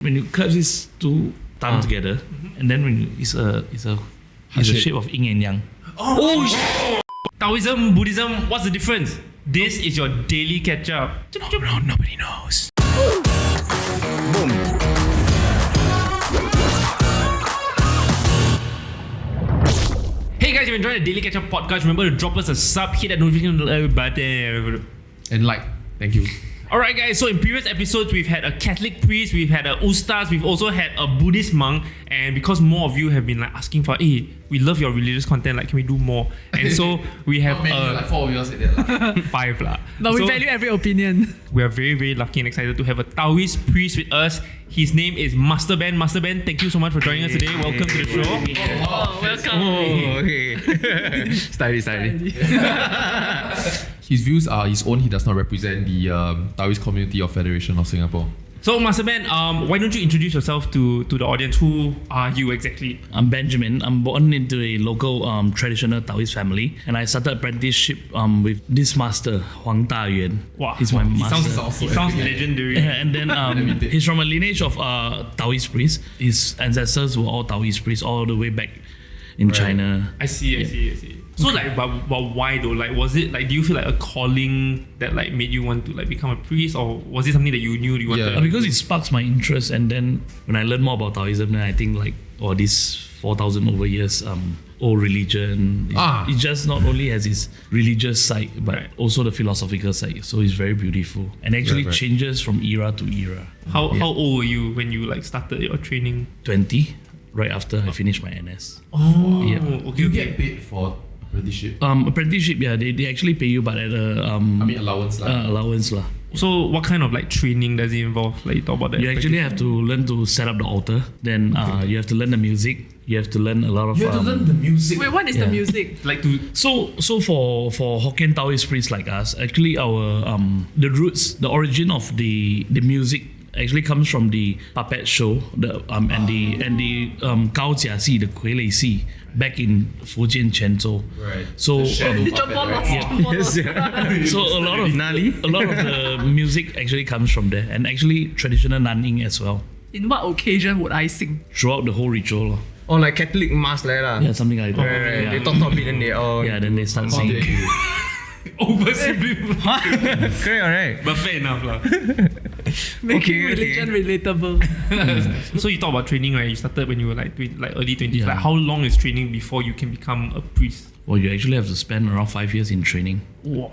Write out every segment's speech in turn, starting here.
When you clutch these two thumbs together, and then when it's a shape of yin and yang. Taoism, Buddhism, what's the difference? This is your daily ketchup. No, nobody knows. Boom. Hey guys, if you're enjoying the Daily Ketchup podcast, remember to drop us a sub, hit that notification button. And thank you. Alright guys, so in previous episodes we've had a Catholic priest, we've had a Ustaz, we've also had a Buddhist monk, and because more of you have been asking for, hey, we love your religious content, can we do more? And so we have Many, 4 of you said that. 5 lah. But we value every opinion. We are very, very lucky and excited to have a Taoist priest with us. His name is Master Ben. Master Ben, thank you so much for joining us today. Welcome to the show. Welcome. Oh, okay. Study. His views are his own. He does not represent the Taoist community or Federation of Singapore. So Master Ben, why don't you introduce yourself to the audience? Who are you exactly? I'm Benjamin. I'm born into a local traditional Taoist family, and I started apprenticeship with this master, Huang Dayuan. Wow, he's my master. He sounds legendary. And then he's from a lineage of Taoist priests. His ancestors were all Taoist priests all the way back in China. I see. So but why though? Was it do you feel a calling that made you want to become a priest, or was it something that you knew you wanted? Because it sparks my interest, and then when I learned more about Taoism, then I think this 4,000 over years old religion. It just not only has its religious side, but also the philosophical side. So it's very beautiful and actually changes from era to era. How old were you when you started your training? 20, right after I finished my NS. Oh, yeah. Okay. You get paid for apprenticeship? Apprenticeship, yeah, they actually pay you, but at allowance lah. Allowance lah. So what kind of training does it involve? You talk about that. You actually have to learn to set up the altar. Then you have to learn the music. You have to learn a lot of. You have to learn the music. Wait, what is the music? So for Hokkien Taoist priests like us, actually our the roots, the origin of the music actually comes from the puppet show, and the Gao Jia Si, the Kui Lei Si, back in Fujian Quanzhou. Right. So so a lot of the music actually comes from there, and actually traditional Nanning as well. In what occasion would I sing? Throughout the whole ritual. Or like Catholic mass lah. Yeah, something like that. Right. Yeah. They talk a bit, then they all. Yeah, then they start singing. Correct, alright. But fair enough lah. Making religion relatable. So you talk about training, right? You started when you were early 20s. Yeah. How long is training before you can become a priest? Well, you actually have to spend around 5 years in training. Wow.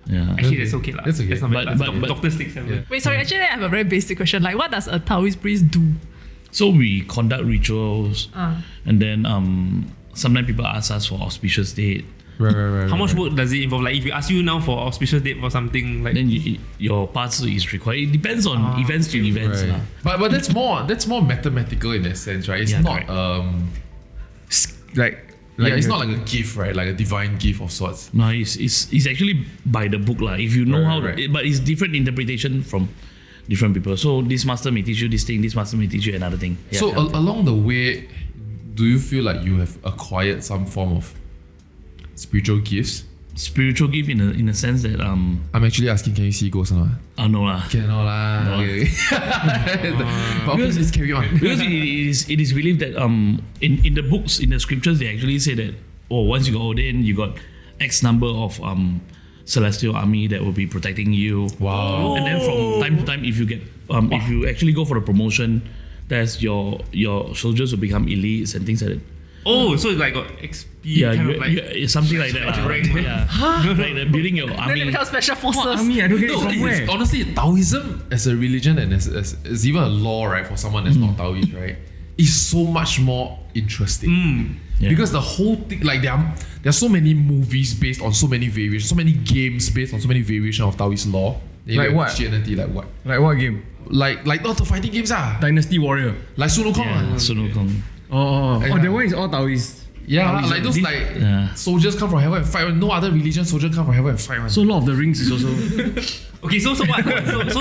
Yeah. Actually, that's okay lah. That's okay. That's not bad. But Dr. Sticks have it. Wait, sorry. Actually, I have a very basic question. What does a Taoist priest do? So we conduct rituals, and then sometimes people ask us for auspicious date. Right. How much work does it involve? If we ask you now for auspicious date for something then your pass is required. It depends on events to events. Right. But that's more mathematical in that sense, right? It's not it's not like a gift, right? Like a divine gift of sorts. No, it's actually by the book lah. If you know but it's different interpretation from different people. So this master may teach you this thing, this master may teach you another thing. So along the way, do you feel like you have acquired some form of spiritual gifts? Spiritual gift in a sense that I'm actually asking, can you see ghosts or not? No lah. Cannot lah. No. Okay. But please, let's carry on. Because it is believed that in the books, in the scriptures, they actually say that once you got ordained, you got X number of celestial army that will be protecting you. Wow. And then from time to time, if you get if you actually go for the promotion, there's your soldiers will become elites and things like that. Oh, so it's got XP. Yeah, something like that. Like building your army. Then they become special forces. Army, I don't get it from where? Honestly, Taoism as a religion and as even a law, right, for someone that's not Taoist, right, is so much more interesting. Yeah. Because the whole thing, there are so many movies based on so many variations, so many games based on so many variations of Taoist law. Like what? Christianity, like what? Like what game? Like not the fighting games Dynasty Warrior. Like Sun Wukong. Sun Wukong. That one is all Taoist. Yeah, Taoism. like those soldiers come from heaven and fight. No other religion soldier come from heaven and fight. So Lord of the Rings is also. Okay, so what?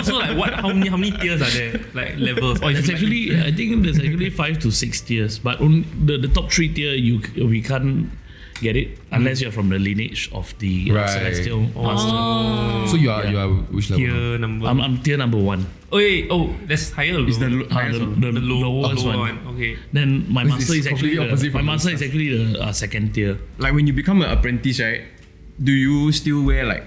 So what? How many tiers are there? Levels? Or There's I think there's actually 5 to 6 tiers, but only the top 3 tier we can't get it unless you're from the lineage of the celestial master. So you are which level? Tier number. I'm tier number 1. Oh, wait, that's higher. It's the lower? highest one. The lowest lower one. Okay. Then my This master is is actually completely opposite my from master the is actually the second tier. Like when you become an apprentice, right? Do you still wear like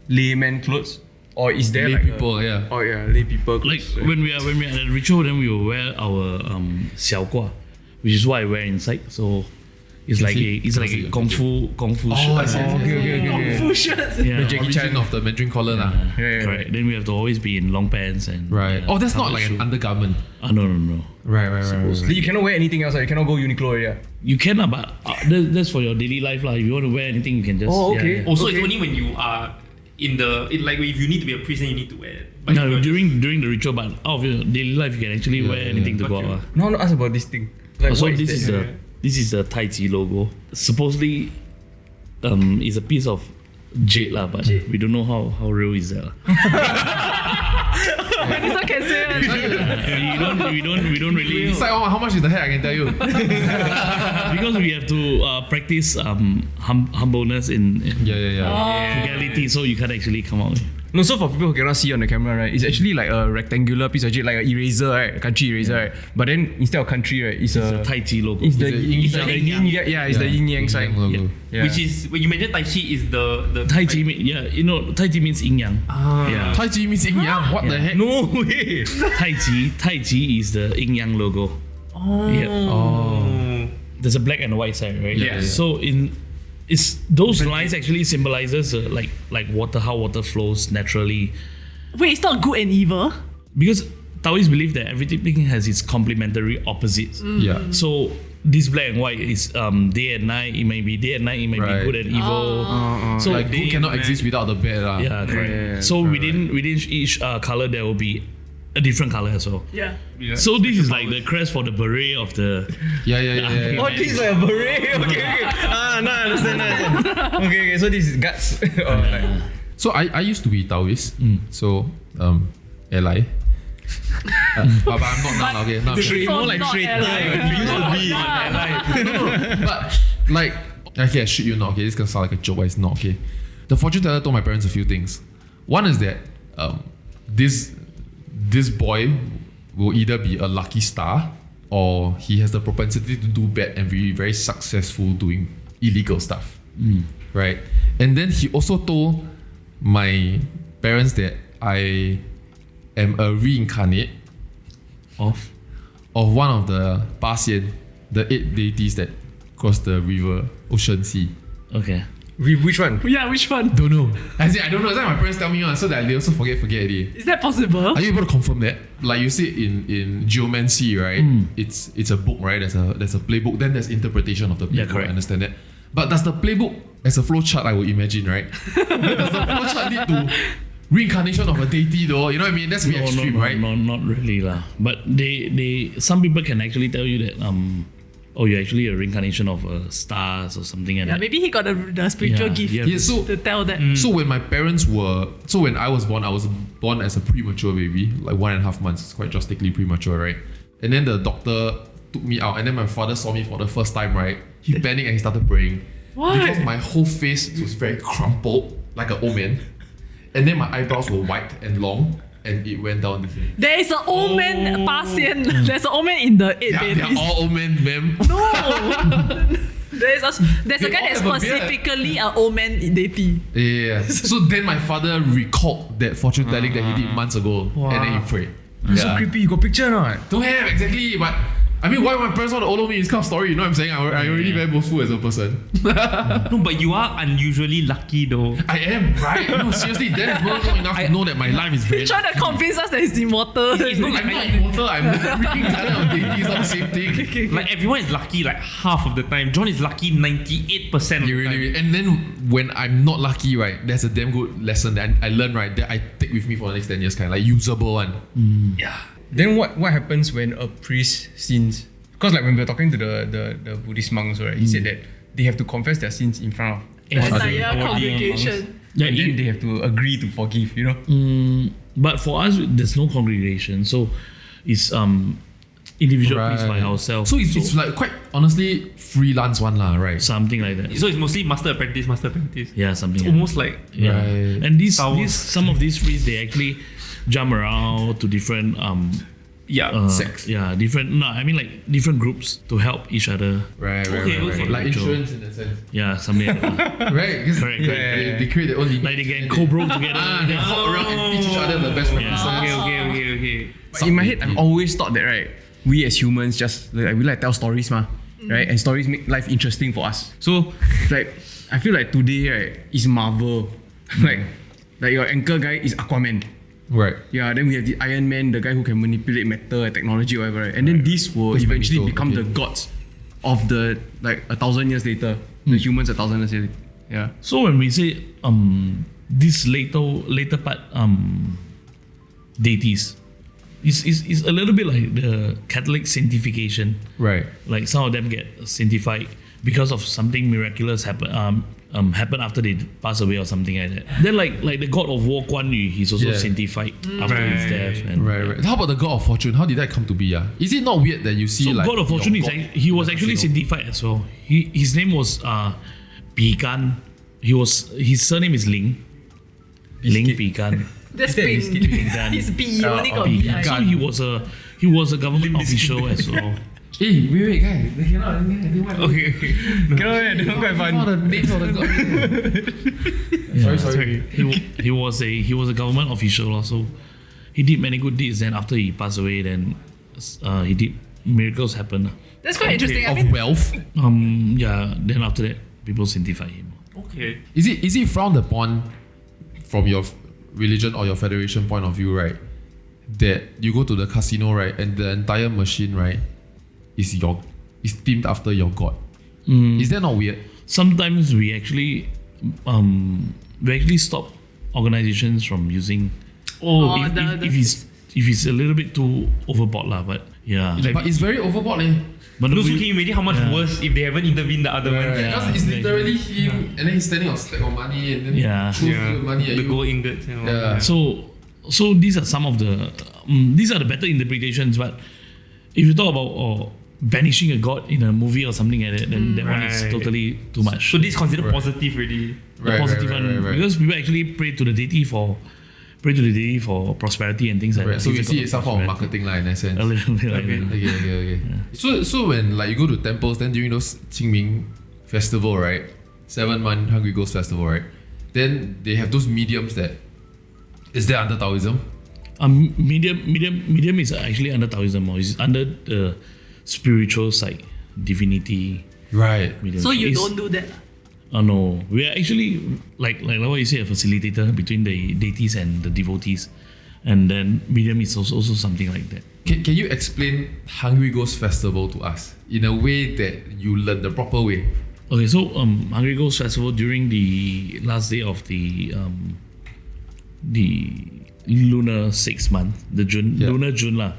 layman clothes, or is there Lay like people, yeah. Oh yeah, lay people Like clothes. when we are at the ritual, then we will wear our 小褂, which is what I wear inside. So it's like a kung fu shirt. I see. Okay. Full shirts. Yeah, The Jackie Chan of the Mandarin collar lah. Yeah. correct. Then we have to always be in long pants and Right. yeah, Oh, that's not covered like shoe. an undergarment. No. Right. You cannot wear anything else. You cannot go Uniqlo area. You can, but that's for your daily life lah. If you want to wear anything, you can just. Oh, okay. Also, Okay. it's only when you are like if you need to be a priest, then you need to wear it. But No, if you're during the ritual, but out of your daily life, you can actually wear anything to go out. No, I want to ask about this thing. Like, So what this that? is the Tai Chi logo. Supposedly, it's a piece of jade lah, but we don't know how real is that. This one can say one. We don't really It's like, how much is the hair? I can tell you. because we have to practice humbleness in Yeah. frugality, so you can't actually come out. No, so for people who cannot see on the camera, right, it's actually like a rectangular piece of jade, like an eraser, right? A country eraser, right? But then instead of country, right, it's The a Tai Chi logo. it's the It's it's the the yin-yang. yin-yang. Yeah, it's the yin-yang sign. logo. Yeah. Which is when you mentioned Tai Chi is the Tai Chi, Tai Chi means yin yang. Yeah. Tai Chi means Yin-Yang. What the heck? No way. Tai Chi is the yin yang logo. Yeah. Oh. There's a black and white side, right? Yeah. So it's those lines actually symbolizes like water, how water flows naturally. Wait, it's not good and evil. Because Taoists believe that everything has its complementary opposites. Yeah. So this black and white is day and night. It may be day and night. It may Right. be good and evil. So Like good cannot exist without the bad lah. yeah, correct. So within each color there will be a different color as well. Yeah. So this is like the crest for the beret of the. Yeah. Oh, this is like a beret. Okay. No, I understand. Okay. So this is guts. So I used to be Taoist. So ally. But I'm not now. Okay, now I'm More like Not traitor. ally. Used to be. But like, okay, I shoot you not. Okay, this is gonna sound like a joke, but it's not. Okay, the fortune teller told my parents a few things. One is that this boy will either be a lucky star or he has the propensity to do bad and be very successful doing illegal stuff. Right? And then he also told my parents that I am a reincarnate Of one of the 八仙, the 8 deities that cross the river, ocean, sea. okay. Which one? Yeah, which one? Don't know. I don't know. That's why my parents tell me one, so that they also forget already. Is that possible? Are you able to confirm that? Like you see in geomancy, right? It's a book, right? There's a playbook. Then there's interpretation of the playbook. Yeah, correct. I understand that. But does the playbook as a flow chart? I would imagine, right? Does the flow chart lead to reincarnation of a deity, though? You know what I mean? That's a bit extreme, right? No, not really lah. But they some people can actually tell you that you're actually a reincarnation of stars or something. And Yeah, maybe he got the spiritual Yeah, gift yeah. Yeah, so to tell that. So when my parents when I was born as a premature baby, like 1.5 months. It's quite drastically premature, right? And then the doctor took me out, and then my father saw me for the first time, right? He panicked and he started praying. Why? Because my whole face was very crumpled, like an old man. And then my eyebrows were white and long, and it went down the thing. There is an old man, 八仙. There's an old man in the 8 They're deities. all old men, ma'am. No! There's a They guy all that's have a beard. specifically an old man deity. Yeah. So then my father recalled that fortune telling that he did months ago, and then he prayed. So creepy. You got picture or not? Don't have exactly, but I mean, why my parents want to follow me? This kind of story, you know what I'm saying? I already very boastful as a person. No, but you are unusually lucky though. I am, right? No, seriously, that is more long enough to know that my life is very. He's trying to convince us that he's immortal. It's not I'm not immortal, I'm freaking talent of deity, it's not the same thing. Like everyone is lucky like half of the time. John is lucky 98% of You the time. really, and then when I'm not lucky, right, there's a damn good lesson that I learned, right, that I take with me for the next 10 years, kind of like usable one. Yeah. Then what happens when a priest sins? Because like when we were talking to the Buddhist monks, right, he said that they have to confess their sins in front of Entire other congregation. Yeah, and then it- they have to agree to forgive, you know? But for us, there's no congregation, so it's individual priest by ourselves. So it's like quite honestly freelance one lah, right? Something like that. So it's mostly master apprentice. Yeah, something. It's almost like Yeah. Right. And Taoist. some of these priests, they actually jump around to different Sects. Yeah, different. No, I mean like different groups to help each other. Right. Okay. Like insurance in a sense. Yeah, something like that. Right? 'Cause Correct. They create their own limit. Like they get co-bro together. They hop around and teach each other the best practices. okay. But in my head, I've always thought that, right, we as humans just like, we like tell stories, right? And stories make life interesting for us. So like I feel like today, right, is Marvel. like your anchor guy is Aquaman. Right. Yeah, then we have the Iron Man, the guy who can manipulate matter and technology or whatever, right? And then these will That's eventually Magneto, become okay. the gods of the 1,000 years later. The humans 1,000 years later. Yeah. So when we say this later part deities, is a little bit like the Catholic sanctification. Right. Like some of them get sanctified because of something miraculous happen after they pass away or something like that. Then like the god of war Guan Yu, he's also Yeah. sanctified after his death. And Right. How about the God of Fortune? How did that come to be? Is it not weird that you see So like God of Fortune your is god he was in the actually casino? sanctified as well. His name was Pi Gan. His surname is Ling. Ling Pi Gan. That's Is that Ping. whiskey? Gan. He's B. Only got Pi B. Gan. So he was a government official as well. Hey, wait, guys. They cannot. Okay. Cannot, quite fun. the names of the god. Sorry. He was a government official also. He did many good deeds. Then after he passed away, then he did miracles happen. That's quite interesting. I Of mean, wealth. Yeah. Then after that, people sanctify him. Okay. Is it frowned upon from your religion or your federation point of view, right? That you go to the casino, right, and the entire machine, right, is themed after your god. Is that not weird? Sometimes we actually stop organizations from using. If it's a little bit too overboard lah, but yeah. But it's very overboard, eh? But No, so we- can you imagine how much worse if they haven't intervened the other one? Because it's literally him, and then he's standing on a stack of money, and then Yeah. throws the money at The you. gold ingots and all. Yeah. So these are some of the these are the better interpretations. But if you talk about banishing a god in a movie or something like that, then that one is Right. totally too much. So this is considered positive already. The positive one, right. because people actually pray to the deity for prosperity and things like Right, that. so we It's a see god it's of some form of prosperity. marketing line in a sense. A little bit like that. Okay. So when like you go to temples, then during those Qingming festival, right? 7-month Hungry Ghost festival, right? Then they have those mediums that is that under Taoism? Medium is actually under Taoism, or is under the spiritual side, divinity. Right. Medium. so you It's- don't do that. No, we are actually like what you say, a facilitator between the deities and the devotees, and then medium is also something like that. Can you explain Hungry Ghost Festival to us in a way that you learn the proper way? Okay, so Hungry Ghost Festival during the last day of the lunar 6 month, the lunar June lah.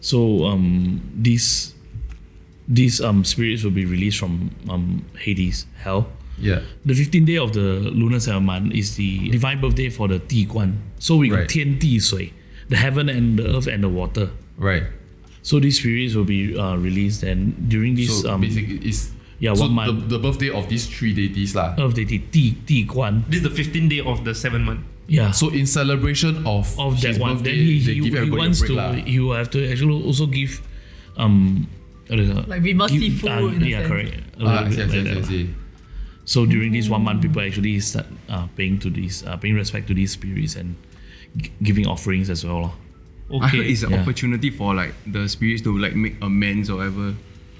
So these spirits will be released from Hades, hell. Yeah. The 15th day of the lunar 7 month is the divine birthday for the Ti Guan. So we got Right. Tian Ti Sui, the heaven and the earth and the water. Right. So these spirits will be released, and during this So basically it's yeah, so 1 month. the birthday of these 3 deities lah. Earth deity Ti Guan. This is the 15th day of the 7th month. Yeah. So in celebration of Of his that one, birthday, then they give he everybody wants a break to. lah. He will have to actually also give Like be merciful in a yeah, sense. correct. A Ah, little I bit see. like that. So during this 1 month, people actually start paying respect to these spirits and giving offerings as well. Lor. I heard Okay. it's an Yeah. opportunity for like the spirits to like make amends or whatever.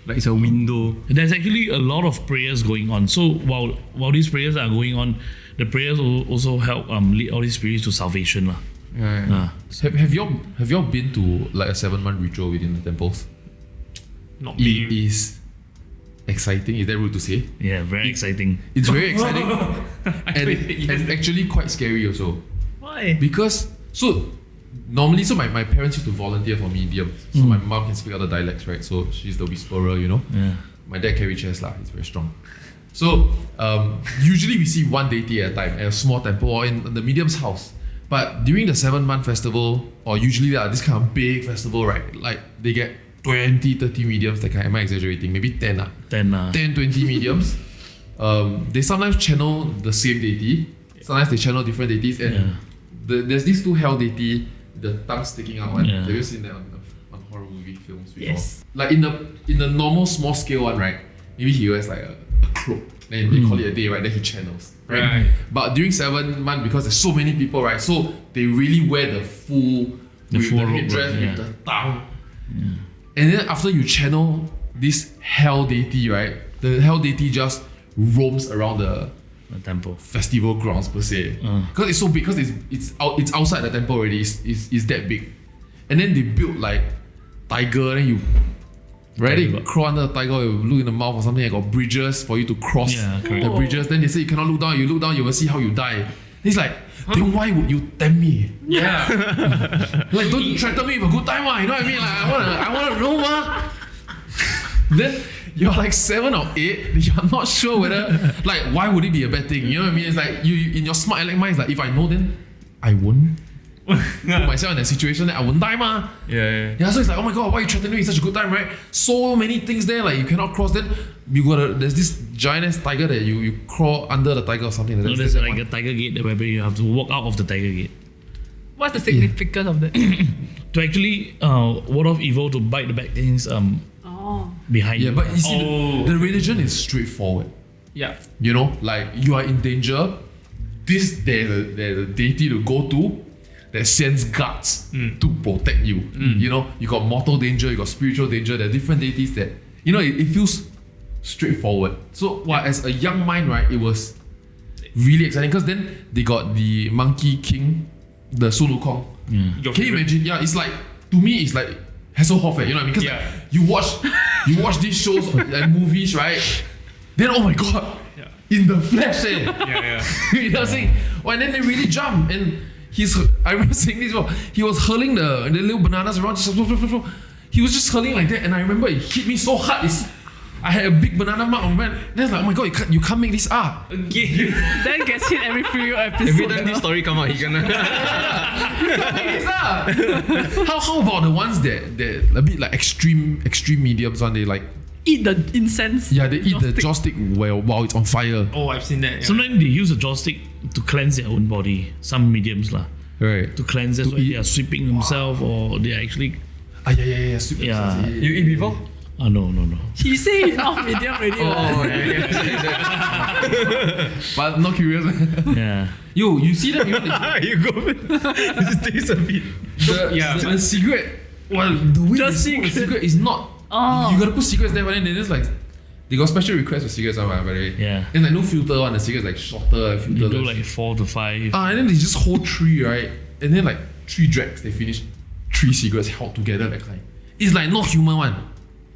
Like it's a window. There's actually a lot of prayers going on. So while these prayers are going on, the prayers will also help lead all these spirits to salvation. Lah. Yeah. Have y'all been to like a 7-month ritual within the temples? Not It being. is exciting. Is that rude to say? Yeah, very exciting. It's very exciting and Yes. actually quite scary also. Why? Because normally my parents used to volunteer for mediums. So my mom can speak other dialects, right? So she's the whisperer, you know. Yeah. My dad carry chairs lah. He's very strong. So usually we see one deity at a time at a small temple or in the medium's house. But during the 7-month festival, or usually this kind of big festival, right? Like they get 20, 30 mediums, that kind. Am I exaggerating? Maybe 10 10, 20 mediums. They sometimes channel the same deity. Sometimes they channel different deities. And there's these two hell deity, the tongue sticking out one. Have you seen that on horror movie films before? Yes. Like in the normal small scale one, right? Maybe he wears like a cloak. Then they call it a day, right? Then he channels. Right? But during 7 months, because there's so many people, right? So they really wear the full headdress with the tongue. And then after you channel this hell deity, right? The hell deity just roams around the temple festival grounds per se. Because it's so big, because it's outside the temple already. It's that big. And then they built like tiger, then you crawl under the tiger, you look in the mouth or something. I got bridges for you to cross the bridges. Then they say you cannot look down. You look down, you will see how you die. It's like, then why would you tempt me? Yeah. Like, don't threaten me with a good time, you know what I mean? Like, I wanna know, Then you're like 7 or 8, you're not sure whether, like, why would it be a bad thing? You know what I mean? It's like, you in your smart aleck mind, it's like, if I know, then I won't put myself in that situation, then I won't die, Yeah. So it's like, oh my god, why are you threatening me? It's such a good time, right? So many things there, like, you cannot cross. Then there's this giant ass tiger that you crawl under the tiger or something like that. No, there's like a tiger gate where you have to walk out of the tiger gate. What's the significance of that? To actually ward off evil, to bite the bad things behind you. Yeah, but you see, the religion is straightforward. Yeah. You know, like, you are in danger. There's a deity to go to that sends guards to protect you. You know, you got mortal danger, you got spiritual danger. There are different deities that, you know, it feels straightforward. So, as a young mind, right, it was really exciting, because then they got the Monkey King, the Sun Wukong. Can you imagine? Yeah, it's like, to me, it's like Hasselhoff, you know what I mean? Because like, you watch these shows and movies, right? Then, oh my god, in the flesh, you know what I'm saying? Well, and then they really jump, and I remember saying this before, he was hurling the little bananas around, he was just hurling like that, and I remember it hit me so hard, I had a big banana mark on my hand. Then it's like, oh my god, you can't make this up. Then gets hit every few episodes. Every time this story come out, he gonna. You can't make this up. How about the ones that a bit like extreme mediums one, they like eat the incense. Yeah, they eat the joystick while it's on fire. Oh, I've seen that. Yeah. Sometimes they use a joystick to cleanse their own body. Some mediums Right. to cleanse. That's why they are sweeping themselves, or they are actually. Sweep Yeah. themselves. You eat before? No. He say he's not medium already. But not curious. Yeah. Yo, you see that? You go. Just taste a bit. The cigarette. Well, the way Just they smoke the cigarette is not. You gotta put cigarettes there, but then they just like. They got special requests for cigarettes, by the way. Yeah. And like no filter one, the cigarettes like shorter, They filterless. do like 4 to 5. And then they just hold 3, right? And then like 3 drags, they finish 3 cigarettes held together, that kind. It's like not human one.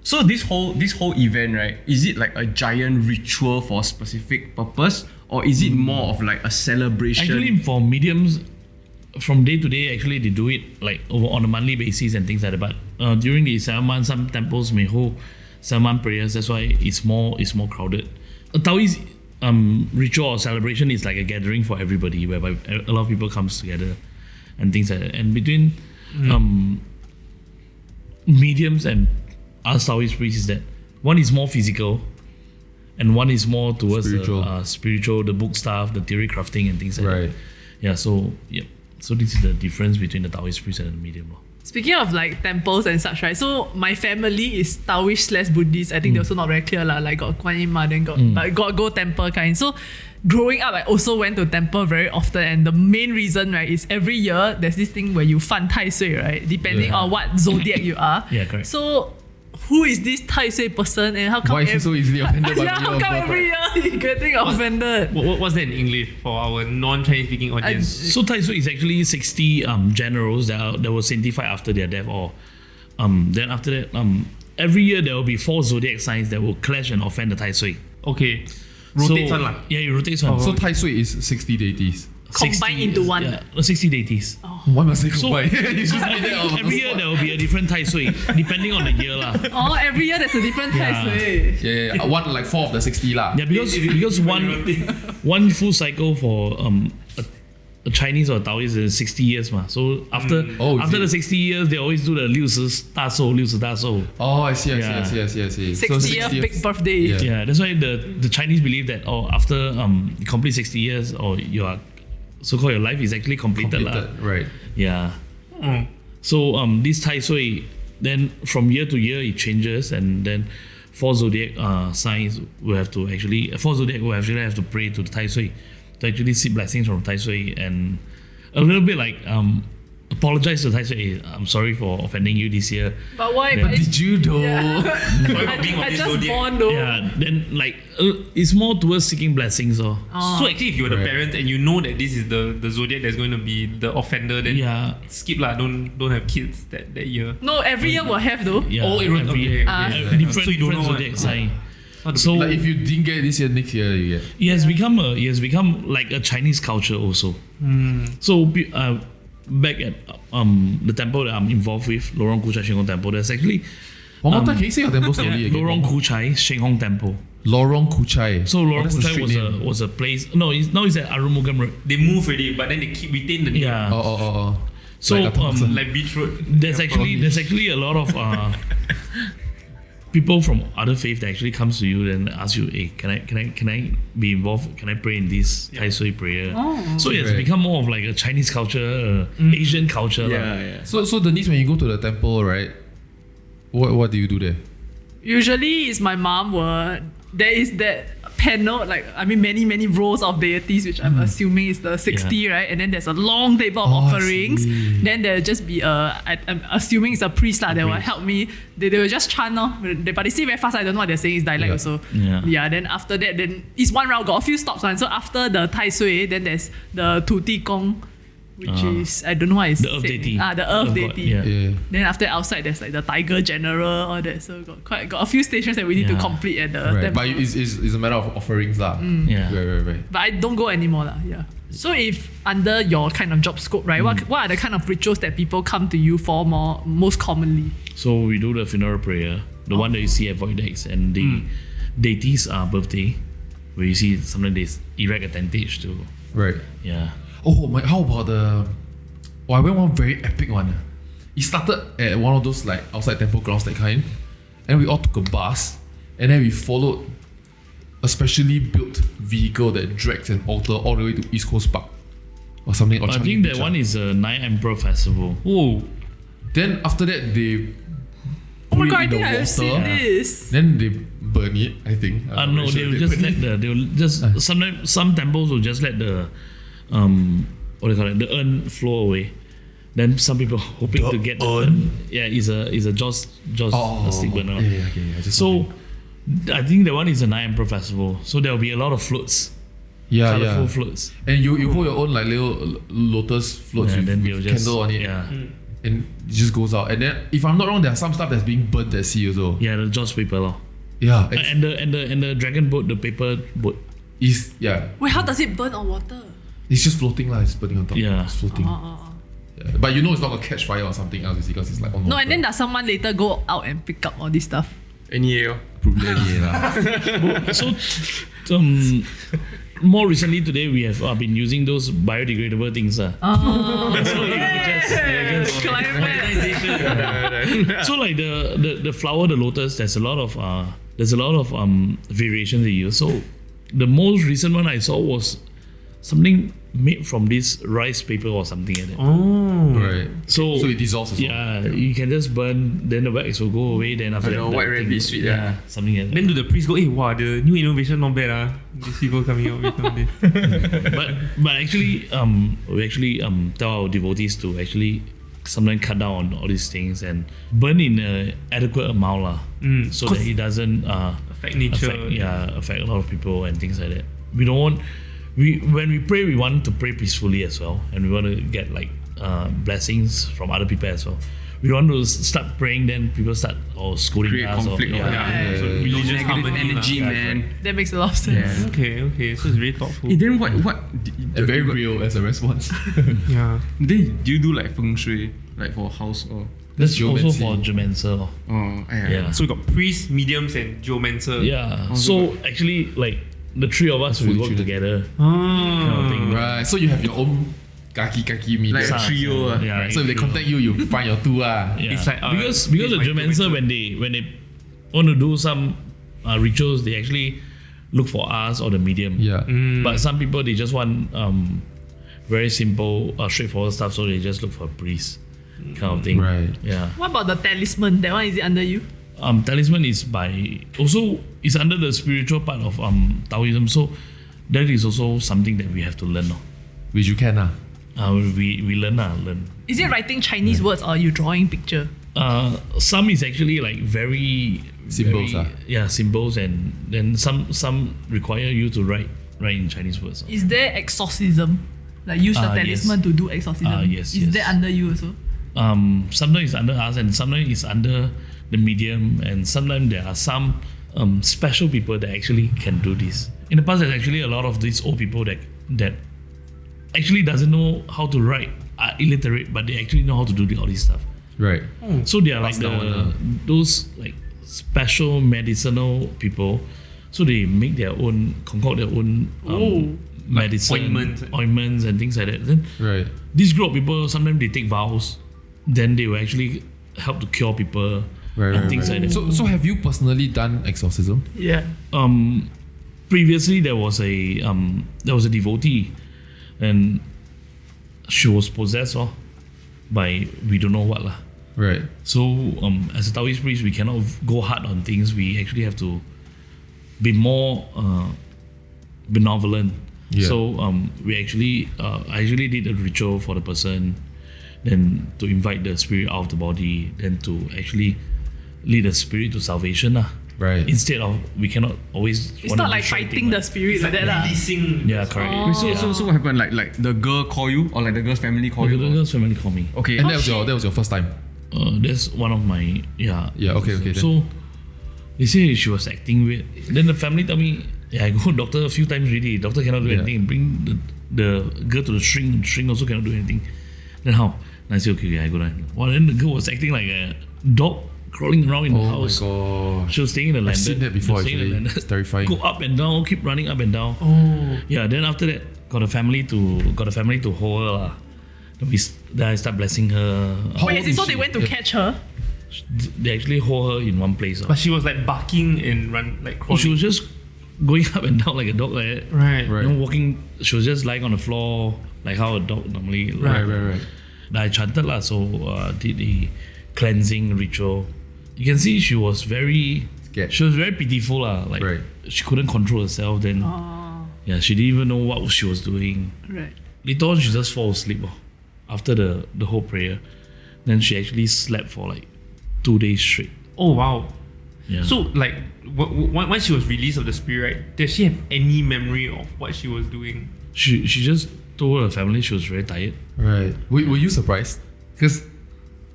So this whole event, right? Is it like a giant ritual for a specific purpose, or is it more of like a celebration? Actually, for mediums, from day to day, actually they do it like on a monthly basis and things like that. But during the 7 months, some temples may hold 7-month prayers. That's why it's more crowded. A Taoist ritual or celebration is like a gathering for everybody, whereby a lot of people comes together and things like that. And between mediums and us Taoist priests is that one is more physical and one is more towards the spiritual, the book stuff, the theory crafting and things like that. Yeah, so this is the difference between the Taoist priest and the medium. Speaking of like temples and such, right? So my family is Taoist/Buddhist. I think they're also not very clear like got Kuan Yin Ma, then got go temple kind. So growing up, I also went to temple very often, and the main reason, right, is every year there's this thing where you fan Tai Sui, right? Depending on what zodiac you are. Yeah, correct. So who is this Tai Sui person, and how come Why is he so easily offended by the how year of come birth, every year he's getting offended? What's that in English for our non-Chinese speaking audience? So Tai Sui is actually 60 generals that were sanctified after their death, or then after that every year there will be 4 zodiac signs that will clash and offend the Tai Sui. Okay. Rotates one lah. Yeah, it rotates one. So Tai Sui is 60 deities. Combined into one. Yeah, 60 deities. Why must they So combine? You just made that out of every the year spot. there will be a different Tai Sui, depending on the year lah. Oh, every year there's a different Tai Sui. Yeah, one like 4 of the 60 lah. Yeah, because one full cycle for Chinese or Taoist is 60 years ma. So after the 60 years, they always do the 60大寿, 60大寿. Oh, I see. Yeah. 60th big birthday. Yeah. Yeah, that's why the Chinese believe that after you complete 60 years or you are so-called your life is actually completed. Right. Yeah. So this Tai Sui, then from year to year it changes, and then four zodiac signs will have to actually have to pray to the Tai Sui to actually seek blessings from Tai Sui, and a little bit like apologize to Tai Sui. I'm sorry for offending you this year. But why? But Did you though? Sorry for being of I this just zodiac. born though. Yeah, then like it's more towards seeking blessings or. So actually, if you're the Right. parent and you know that this is the zodiac that's going to be the offender, then skip lah. Don't have kids that year. No, every year will have though. Yeah, Oh, every every okay. different, So you don't different know zodiac what- sign. So Like if you didn't get it this year, next year you get. it has become like a Chinese culture also. So back at the temple that I'm involved with, Lorong Kuchai Sheng Hong Temple, there's actually One more time, can you say your temple slowly again? Lorong Kuchai Sheng Hong Temple. Lorong Kuchai. So Lorong that's the Kuchai street name. was a place. No, now it's at Arumugam Road. They move already, but then they retain the name. Yeah. Oh. So Like a Like Beach Road. there's actually a lot of people from other faith that actually comes to you and ask you, hey, can I be involved? Can I pray in this Tai Sui prayer? So it's Right. become more of like a Chinese culture, Asian culture. lah. So Denise, when you go to the temple, right? What do you do there? Usually it's my mom there is that panel, like many rows of deities, which I'm assuming is the 60, right? And then there's a long table of Oh, I offerings. see. Then there'll just be I'm assuming it's a priest that will help me. They will just chant, but they say very fast. I don't know what they're saying. It's dialect also. Yeah. Then after that, then it's one round, got a few stops one. So after the Tai Sui, then there's the Tuti Gong, which is I don't know what it's The earth deity. the earth God, deity. Yeah. Then after outside there's like the Tiger General, all that. So got a few stations that we need to Yeah. complete at the Right. temple. But it's a matter of offerings lah. Yeah. Right. But I don't go anymore lah. Yeah. So if under your kind of job scope, right, what are the kind of rituals that people come to you for most commonly? So we do the funeral prayer, the one that you see at Void Decks, and the deities' birthday, where you see something they erect a tentage to. Right. Yeah. Oh my! How about the? Oh, I went one very epic one. It started at one of those like outside temple grounds that kind, and we all took a bus, and then we followed a specially built vehicle that drags an altar all the way to East Coast Park, or something. Or I Changi think that Beach, one is a Nine Emperor Festival. Oh, Then after that they Oh my put god, I it in think the I've seen water. this. Then they burn it. I think. I'm No, not they sure will if just burn it. they will just sometimes some temples will just let the what do you call it, the urn flow away. Then some people hoping to get the urn. Yeah, is a Jaws stick burner. Yeah, okay. I just So I think that one is a Nine Emperor Festival. So there will be a lot of floats, colorful floats. And you hold your own like little lotus floats Yeah, with, then they'll just candle on it. Yeah. And it just goes out. And then if I'm not wrong, there's some stuff that's being burnt at sea also. Yeah, the Jaws paper lor. Yeah. And the dragon boat, the paper boat. Wait, how does it burn on water? It's just floating lah. It's burning on top. Yeah. It's floating. Yeah. But you know it's not gonna catch fire or something else, you see, because it's like on No, water. and then does someone later go out and pick up all this stuff? NEA. Probably lah. So more recently today we have been using those biodegradable things. So so like the flower, the lotus, there's a lot of variations they use. So the most recent one I saw was something made from this rice paper or something like that. Right. So it dissolves as well. yeah, you can just burn, then the wax will go away, then after Like that the white rabbit sweet, yeah. something like that. then do the priest go, hey, wow, the new innovation not bad ah. These people coming out with nowadays. but actually we actually tell our devotees to actually sometimes cut down on all these things and burn in an adequate amount lah, so that it doesn't Affect nature. affect a lot of people and things like that. We don't want when we pray, we want to pray peacefully as well, and we want to get like blessings from other people as well. We want to start praying, then people start scolding Create us. conflict. Yeah. So religious Negative harmony energy, lah. man. That makes a lot of sense. Yeah. Okay. So it's very thoughtful. Then what? And very real as a response. Yeah. Then do you do like feng shui, like for house or? That's also geomancy. for geomancer. lor. Oh, Yeah. So we got priests, mediums, and geomancer. Yeah. So actually, like the three of us, we Fully work treated. together. Kind of thing. Right. So you have your own kaki media. Like a trio. Yeah, So if they contact you, you find your two. Yeah. It's like, because here's the my Germancer, when they want to do some rituals, they actually look for us or the medium. Yeah. But some people, they just want very simple, straightforward stuff, so they just look for a priest kind of thing. Right. Yeah. What about the talisman? That one, is it under you? Talisman is is under the spiritual part of Taoism, so that is also something that we have to learn. Which you can. We learn. Is it writing Chinese words or you drawing picture? Some is actually like very Symbols, very, yeah, symbols, and then some require you to write in Chinese words. Is there exorcism? Like use the talisman yes. to do exorcism? Yes, Is yes. that under you also? Sometimes it's under us, and sometimes it's under the medium, and sometimes there are some special people that actually can do this. In the past, there's actually a lot of these old people that actually doesn't know how to write, are illiterate, but they actually know how to do all this stuff. Right. So they are like Pass down, those like special medicinal people. So they make concoct their own medicine, ointments and things like that. Then Right. this group of people, sometimes they take vows, then they will actually help to cure people and things like that. So have you personally done exorcism? Yeah. Previously there was a devotee, and she was possessed by we don't know what lah. Right. So as a Taoist priest, we cannot go hard on things. We actually have to be more benevolent. Yeah. So I actually did a ritual for the person, then to invite the spirit out of the body, then to actually lead the spirit to salvation lah. Right. Instead of, we cannot always. It's not like fighting the spirit like that lah. Releasing. Yeah, correct. Wait, so what happened? Like the girl call you, or like the girl's family call The you? girl's family call me. Okay. And that was your first time. That's one of my Yeah, okay, then. So they say she was acting weird. Then the family tell me, I go doctor a few times already. Doctor cannot do anything. Bring the girl to the shrink. Shrink also cannot do anything. Then how? And I say okay, I go down. Well, then the girl was acting like a dog crawling around in the house. Oh my god. She was staying in the landed. I've seen that before She was staying in the actually. landed. It's terrifying. Go up and down, keep running up and down. Oh. Yeah. Then after that, got the family to hold her lah. Then I start blessing her. Wait, so they went to catch her? They actually hold her in one place. But she was like barking and crawling. She was just going up and down like a dog like that. Right. Right. You know, walking. She was just lying on the floor like how a dog normally. Right. Then I chanted lah, so did the cleansing ritual. You can see she was very Scared. She was very pitiful lah. Like Right. she couldn't control herself. Then yeah, she didn't even know what she was doing. Right. Later on, she just fall asleep after the whole prayer. Then she actually slept for like 2 days straight. Oh wow. Yeah. So like once she was released of the spirit, right, does she have any memory of what she was doing? she just told her family she was very tired. Right. Were you surprised? Because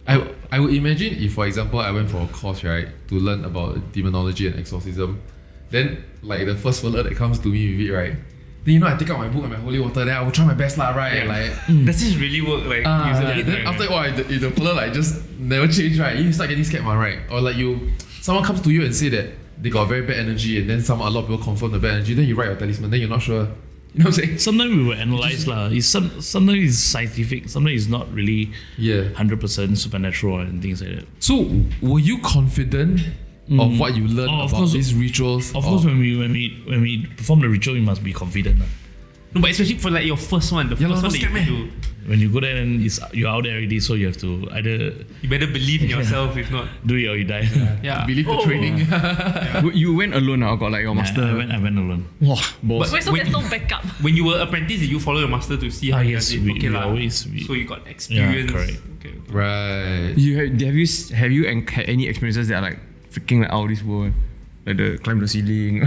I would imagine if, for example, I went for a course, right, to learn about demonology and exorcism, then like the first fella that comes to me with it, right, then I take out my book and my holy water, then I will try my best lah, right? Yeah. Like Does this really work? Like then after if the fella like just never change, right, you start getting scared, right? Or like someone comes to you and say that they got very bad energy, and then a lot of people confirm the bad energy, then you write your talisman, then you're not sure. You know what I'm saying? Sometimes we will analyze lah. Sometimes it's scientific. Sometimes it's not really 100% supernatural and things like that. So were you confident of what you learned of about course. these rituals? Of course, when we perform the ritual, you must be confident lah. No, but especially for like your first one, the first one that you do. When you go there and you're out there already, so you have to either You better believe in yourself, if not. do it or you die. Yeah. Believe the training. You went alone or got like your master? I went alone. Wow, boss. Wait, so there's no backup? When you were apprentice, did you follow your master to see how he yes, does it? we Okay lah. always. So you got experience. Yeah, correct. Okay. Right. Have you had any experiences that are like freaking like out of this world? Like the climb the ceiling?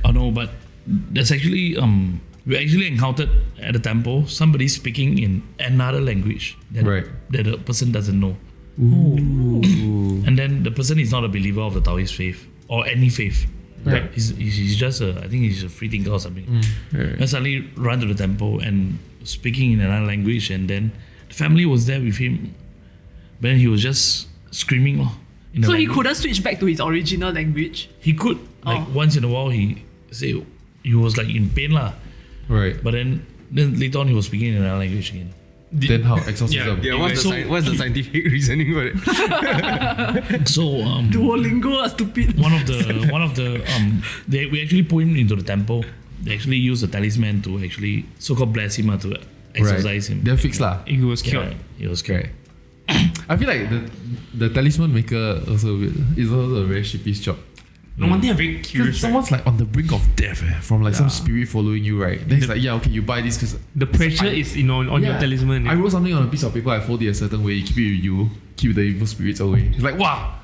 Oh no, but there's actually we actually encountered at the temple somebody speaking in another language that the person doesn't know. And then the person is not a believer of the Taoist faith or any faith. Right. He's just I think he's a free thinker or something. And suddenly run to the temple and speaking in another language, and then the family was there with him. But then he was just screaming. In So the he language. couldn't switch back to his original language? He could once in a while he was like in pain lah. Right. But then later on he was speaking in another language again. Then how? Exorcism. Yeah, what's the scientific reasoning for it? So Duolingo are stupid. one of the we actually put him into the temple. They actually use the talisman to actually so-called bless him to exorcise him. They're fixed lah. He was cured. Yeah, he was cured. I feel like the talisman maker also is also a very shitty job. No, one thing I'm very curious. Someone's like on the brink of death from like some spirit following you, right? Then it's like, yeah, okay, you buy this because The pressure is on your talisman. I wrote something on a piece of paper, I fold it a certain way, keep it with you, keep the evil spirits away. It's like, wow,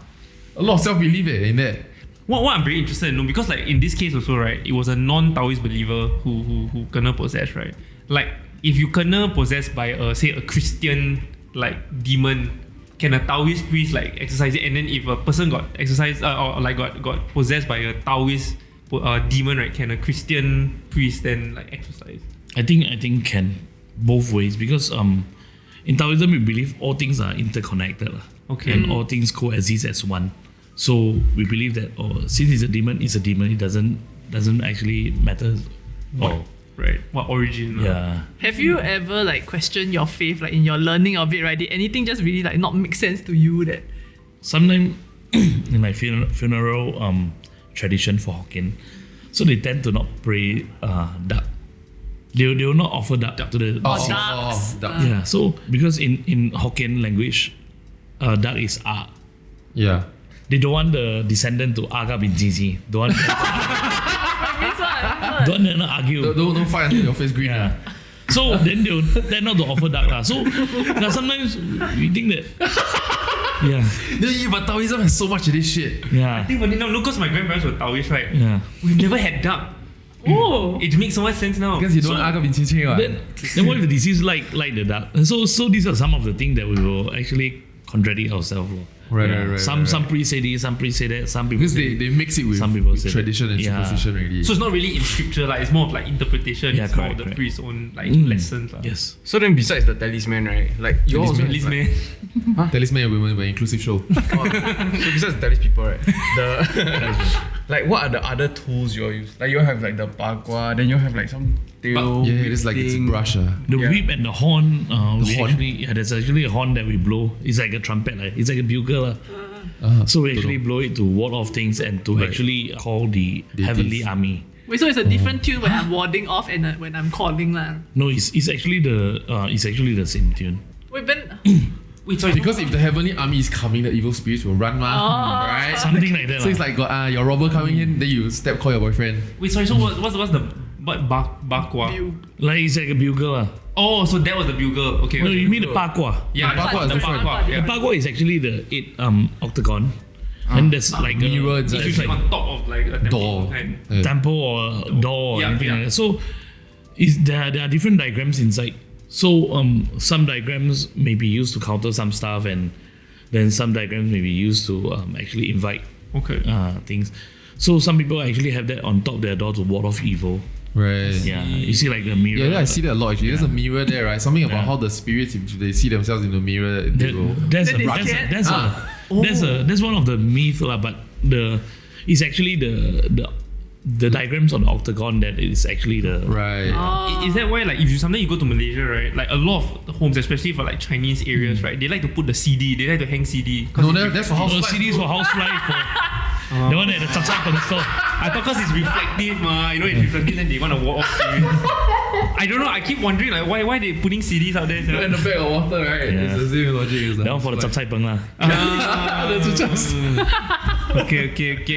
a lot of self-belief in that. What I'm very interested in, because like in this case also, right, it was a non-Taoist believer who kena possessed, right? Like if you kena possessed by say a Christian like demon, can a Taoist priest like exercise it? And then if a person got exercised or like got possessed by a Taoist demon, right, can a Christian priest then like exercise? I think can both ways, because in Taoism we believe all things are interconnected, Okay. and all things coexist as one. So we believe that since it's a demon, it's a demon. It doesn't actually matter. Right. What origin? Yeah. Have you ever like questioned your faith, like in your learning of it, right? Did anything just really like not make sense to you that? Sometimes in my funeral tradition for Hokkien, so they tend to not pray duck. They will not offer duck to the deceased. Duck. Yeah. So because in Hokkien language, duck is ah. Yeah. They don't want the descendant to aga bin zizi. Don't want to argue. Don't fight until your face green. Yeah. So then they'll tend not to offer duck lah. So now sometimes we think that But Taoism has so much of this shit. I think when no, because my grandparents were Taoist, right? Yeah. We've never had duck. Oh, It makes so much sense now. Because you don't aga bin chin what? Then what if the deceased like the duck? And so these are some of the things that we will actually contradict ourselves. Right. Some priests say this, some priests say that, some people Because say they mix it with some people say tradition that. and Yeah. superstition already. So it's not really in scripture, like it's more of like interpretation. Yeah, it's more of correct. the priest's own like Mm. lessons. Yes. So then besides the talisman, right? Like you also Talisman. Talisman and Women were an inclusive show. So besides the talis people, right? Like what are the other tools you all use? Like you all have like the bagua, then you all have like some tail. Yeah, it's like it's thing. brush. The Yeah. whip and the horn. horn? There's actually a horn that we blow. It's like a trumpet. It's like a bugle. So we actually blow it to ward off things and to actually call the heavenly army. wait, so it's a different tune when I'm warding off and when I'm calling lah. No, it's actually the same tune. Wait, Ben. Wait, sorry. Because if the heavenly army is coming, the evil spirits will run, right? Something like that. So it's like got your robber coming in, then you call your boyfriend. Wait, sorry. So what's the bakwa? like it's like a bugle. Oh, so that was the bugle. Okay. No, okay. you mean the pakwa. Yeah, The bakwa is the different. bakwa. The Yeah. pakwa is actually the 8 octagon. And there's like mirror a, inside. It's it's usually like on top of like a temple Door. kind. temple or door or Yeah, anything yeah. like that. So there are different diagrams inside. So some diagrams may be used to counter some stuff, and then some diagrams may be used to actually invite Okay. things. So some people actually have that on top of their door to ward off evil. Right. Yeah, you see like the mirror. Yeah, I see that a lot actually. There's a mirror there, right? Something about Yeah. how the spirits, if they see themselves in the mirror, they will. That's Then they scared? that's one of the myths lah. But it's actually the diagrams on the octagon that is actually the Right. Is that why like if sometimes you go to Malaysia, right? Like a lot of the homes, especially for like Chinese areas, right? They like to put the CD. They like to hang CD. No, that's for house. CDs for housefly for the one at the top of the store. I thought because it's reflective, you know, it's reflective, then they want to walk off. I don't know. I keep wondering like why they putting CDs out there. In the bag of water, right? Yeah. It's the same logic. It's That one for the chap peng lah. Okay.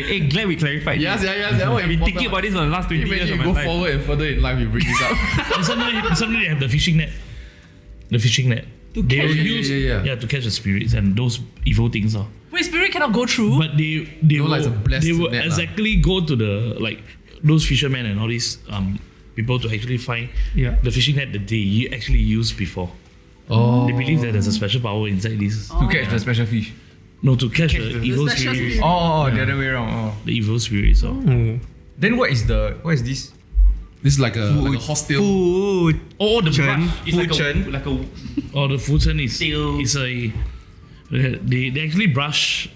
Hey, glad we clarified. Yes. That one I've been thinking about this for the last 20 years Imagine of you my go life. forward and further in life, you bring this up. And sometimes they have the fishing net. The fishing net. They catch will it. use Yeah. to catch the spirits and those evil things. Wait, spirit cannot go through. But they No, will, like it's a blessed they will net lah. exactly go to the like those fishermen and all these people to actually find Yeah. the fishing net that they actually used before. Oh. They believe that there's a special power inside this. To catch the special fish. No, to catch the the evil special spirits. spirit. The other way around. Oh. The evil spirits. Then what is this? This is like a hostile. Food. Oh, the Chen. brush. It's Food like Chen. a Or the fuchen is Still- they actually brush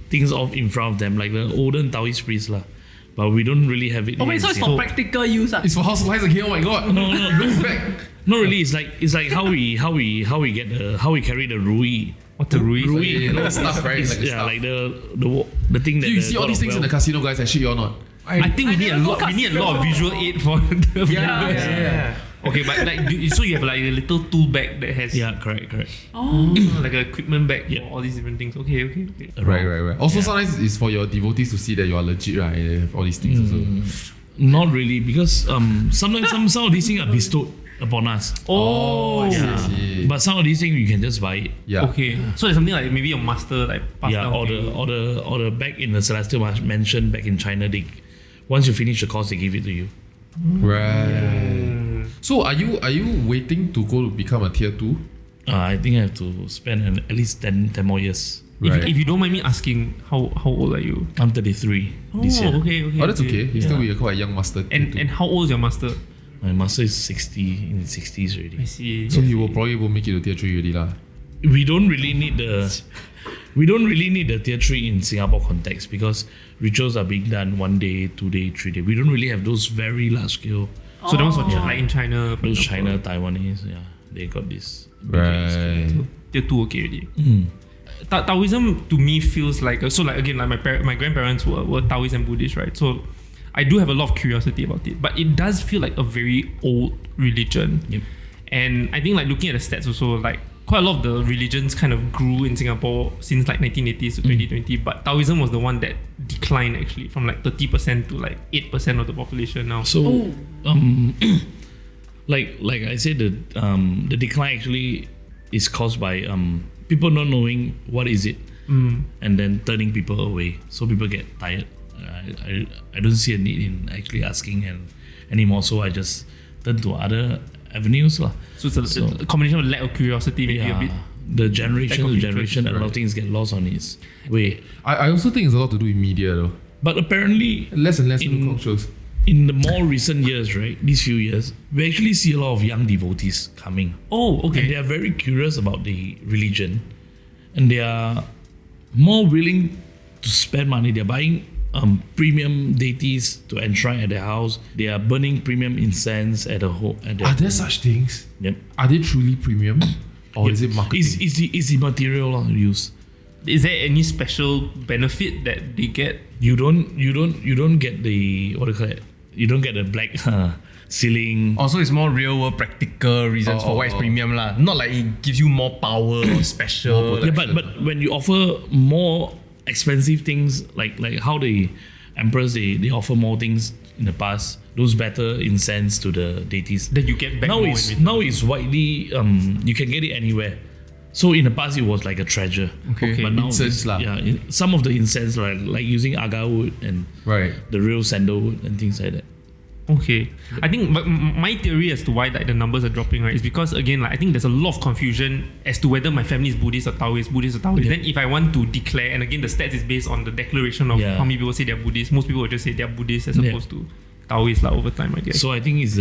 things off in front of them like the olden Taoist priests lah. but we don't really have it. Oh here wait, in so it's for Singapore. practical use. It's for house supplies again. Oh my god. No, Back. not really. It's like how we carry the rui. What's the Rui? Rui, Yeah, the stuff, right? It's- Like the yeah, stuff. like the thing that You see all these things in the casino, guys. I shit you or not. I think we need a lot. We need a lot of visual aid for the Yeah. Okay, but like, so you have like a little tool bag that has Yeah, correct. like an equipment bag Yeah. for all these different things. Okay. Right. Also, sometimes it's for your devotees to see that you are legit, right? They have all these things also. Not really, because sometimes some of these things are bestowed upon us. Oh, I Yeah. see. But some of these things you can just buy it. Yeah. okay. So there's something like maybe your master like passed Yeah, down. or to you. the back in the Celestial Mansion back in China, they once you finish the course they give it to you. Right. So are you waiting to go to become a tier 2? I think I have to spend at least 10 more years. Right. If you don't mind me asking, how old are you? I'm 33 this year. Okay. Oh, that's okay. You still be quite a young master. And too. and how old is your master? My master is 60 in his 60s I already. see. So he will probably won't make it to tier 3 already lah. We don't really need the tier 3 in Singapore context, because rituals are being done 1 day, 2 day, 3 day. We don't really have those very large scale. So that was for like in China. for Those example. China, Taiwanese, yeah, they got this. Right. Tier 2 okay already. Taoism to me feels like so like again like my grandparents were Taoist and Buddhist, right? So I do have a lot of curiosity about it, but it does feel like a very old religion. Yep. And I think like looking at the stats also, like quite a lot of the religions kind of grew in Singapore since like 1980s to 2020, but Taoism was the one that declined actually from like 30% to like 8% of the population now. So, like I said, the decline actually is caused by people not knowing what is it, and then turning people away. So people get tired. I don't see a need in actually asking anymore. So I just turn to other avenues lah. So it's a combination of lack of curiosity maybe a bit. The generation Lack of to generation, a lot of right. things get lost on its way. I also think it's a lot to do with media though. But apparently, Less and less In- local shows. in the more recent years, right, these few years, we actually see a lot of young devotees coming. Oh, And they okay. are very curious about the religion, and they are more willing to spend money. They're buying premium deities to enshrine at their house. They are burning premium incense at the home. Are there such things? Yep. Are they truly premium? Or is it marketing? It's the material used. Is there any special benefit that they get? You don't get the what do you call it? You don't get the black ceiling. Also, it's more real world practical reasons for why it's premium lah. Not like it gives you more power or special. Yeah, but when you offer more expensive things, like how the emperors they offer more things in the past, those better incense to the deities. That you get back Now more it's in return? now it's widely you can get it anywhere. So in the past it was like a treasure. Okay. But now Incense lah. some of the incense like using agar wood and Right. the real sandalwood and things like that. Okay, I think my theory as to why like the numbers are dropping, right, is because again, like I think there's a lot of confusion as to whether my family is Buddhist or Taoist. Yeah. Then if I want to declare, and again the stats is based on the declaration of Yeah. how many people say they're Buddhist. Most people will just say they're Buddhist as Yeah. opposed to Taoist like over time, I guess. So I think is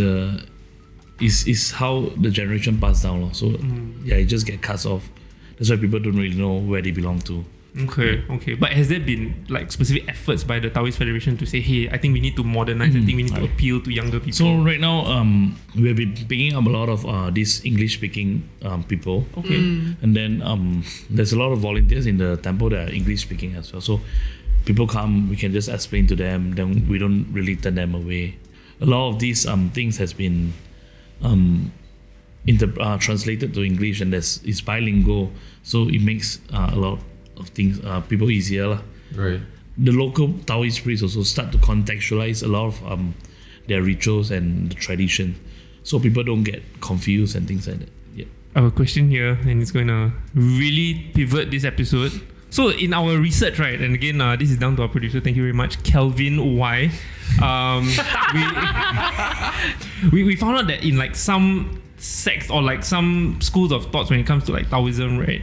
how the generation passed down. Lor. So it just get cut off. That's why people don't really know where they belong to. Okay. But has there been like specific efforts by the Taoist Federation to say, hey, I think we need to modernize. I think we need to appeal to younger people. So right now, we have been picking up a lot of these English-speaking people. Okay. And then there's a lot of volunteers in the temple that are English-speaking as well. So people come, we can just explain to them. Then we don't really turn them away. A lot of these things has been translated to English, and it's bilingual. So it makes a lot of things people easier lah. Right. The local Taoist priests also start to contextualize a lot of their rituals and the tradition, so people don't get confused and things like that. Yeah. I have a question here, and it's going to really pivot this episode. So in our research, right, and again, this is down to our producer. Thank you very much, Kelvin Y. We found out that in like some sects or like some schools of thoughts when it comes to like Taoism, right,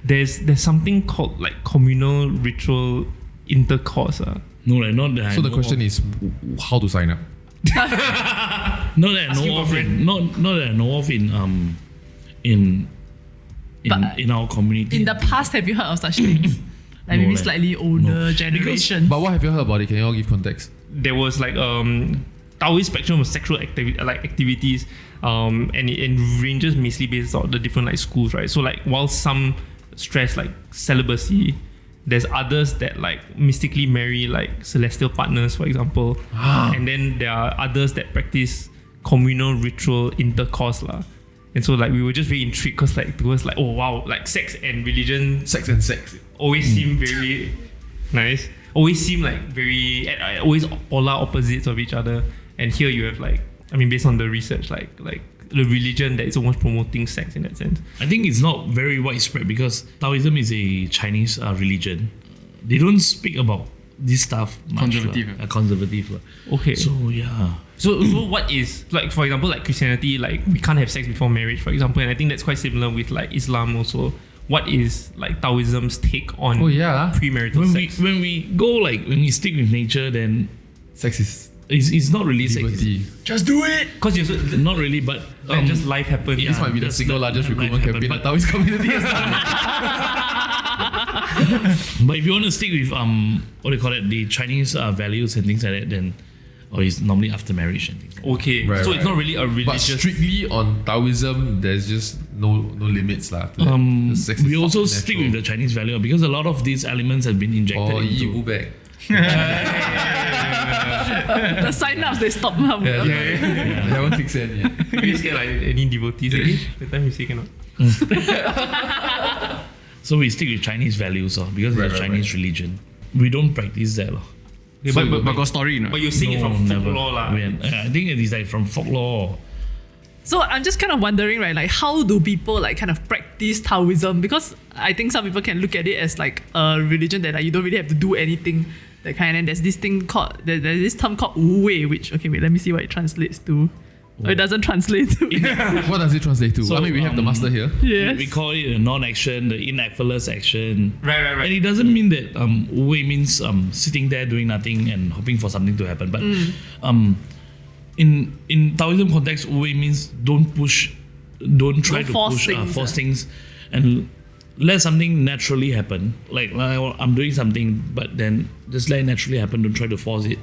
there's something called like communal ritual intercourse. No, like not that. So the question is how to sign up? not that I Asking know for of friend. in not that I know of in our community. In the past, have you heard of such things? Like maybe like- slightly older no. generation. But what have you heard about it? Can you all give context? there was like Taoist spectrum of sexual activities, and it ranges mostly based on the different like schools, right? So like while some stress like celibacy, there's others that like mystically marry like celestial partners, for example, and then there are others that practice communal ritual intercourse lah. And so like we were just very intrigued because like it was like, oh wow, like sex and religion Sex and sex. always seem very nice, always seem like very always polar opposites of each other. And here you have like, I mean, based on the research, like the religion that is almost promoting sex in that sense. I think it's not very widespread because Taoism is a Chinese religion. They don't speak about this stuff much. Conservative. Conservative. Okay. So yeah. So what is, like, for example, like Christianity, like we can't have sex before marriage, for example, and I think that's quite similar with like Islam also. What is like Taoism's take on premarital sex? When we stick with nature, then Sex is it's not really liberty. sex. Just do it. Because you're Not really, but just life happens. yeah. This might be the that's- single largest that might recruitment happen, campaign the but- Taoist community has done. But if you want to stick with what do you call it, the Chinese values and things like that, then it's normally after marriage and things like that. Okay, Right, so right. it's not really a But religious. strictly on Taoism, there's just no limits lah. to that. The sex We is also natural. stick with the Chinese value because a lot of these elements have been injected Oh, into. go back. The sign-ups, they stop now. That one kicks in. Yeah. Maybe scared like any devotees. The time you say cannot. So we stick with Chinese values because Right, it's a right, Chinese religion. We don't practice that. Okay, So but But got story, you know. you're saying it from folklore lah. I think it is like from folklore. So I'm just kind of wondering, right, like how do people like kind of practice Taoism? Because I think some people can look at it as like a religion that like, you don't really have to do anything, that kind. And there's this thing called, there's this term called Wu Wei, which, okay, wait, let me see what it translates to. Oh, it doesn't translate to. What does it translate to? So, I mean, we have the master here. Yes. We call it a non-action, the ineffortless action. Right. And it doesn't mean that Wu means sitting there doing nothing and hoping for something to happen. But in Taoism context, Wu means don't push, don't try Don't to force push, things, force things, and let something naturally happen. Like I'm doing something, but then just let it naturally happen. Don't try to force it.